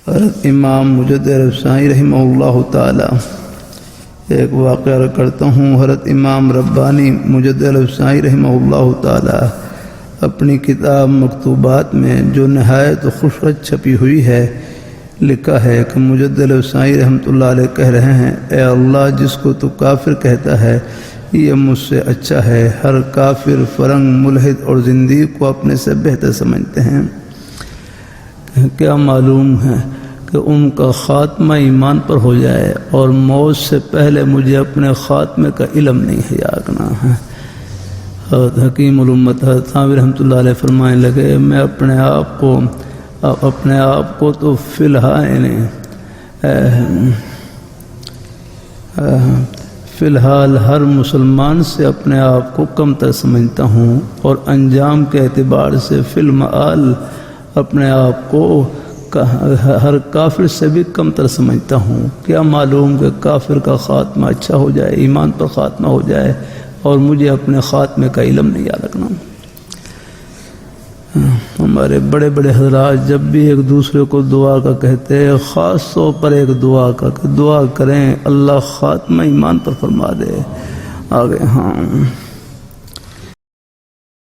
حضرت امام مجدد رفسانی رحمہ اللہ تعالی، ایک واقعہ کرتا ہوں۔ حضرت امام ربانی مجدد رفسانی رحمہ اللہ تعالی اپنی کتاب مکتوبات میں جو نہایت خوشخط چھپی ہوئی ہے لکھا ہے کہ مجدد رفسانی رحمۃ اللہ علیہ کہہ رہے ہیں، اے اللہ، جس کو تو کافر کہتا ہے یہ مجھ سے اچھا ہے۔ ہر کافر، فرنگ، ملحد اور زندیق کو اپنے سے بہتر سمجھتے ہیں۔ کیا معلوم ہے کہ ان کا خاتمہ ایمان پر ہو جائے اور موت سے پہلے مجھے اپنے خاتمے کا علم نہیں ہے یاگنا ہے۔ حضرت حکیم الامت حضرت تھانوی رحمۃ اللہ علیہ فرمانے لگے، میں اپنے آپ کو تو فی الحال ہر مسلمان سے اپنے آپ کو کم تر سمجھتا ہوں، اور انجام کے اعتبار سے فی المعال اپنے آپ کو ہر کافر سے بھی کم تر سمجھتا ہوں۔ کیا معلوم کہ کافر کا خاتمہ اچھا ہو جائے، ایمان پر خاتمہ ہو جائے، اور مجھے اپنے خاتمے کا علم نہیں یاد رکھنا۔ ہمارے بڑے بڑے حضرات جب بھی ایک دوسرے کو دعا کا کہتے ہیں، خاص طور پر ایک دعا کا کہ دعا کریں اللہ خاتمہ ایمان پر فرما دے۔ آگے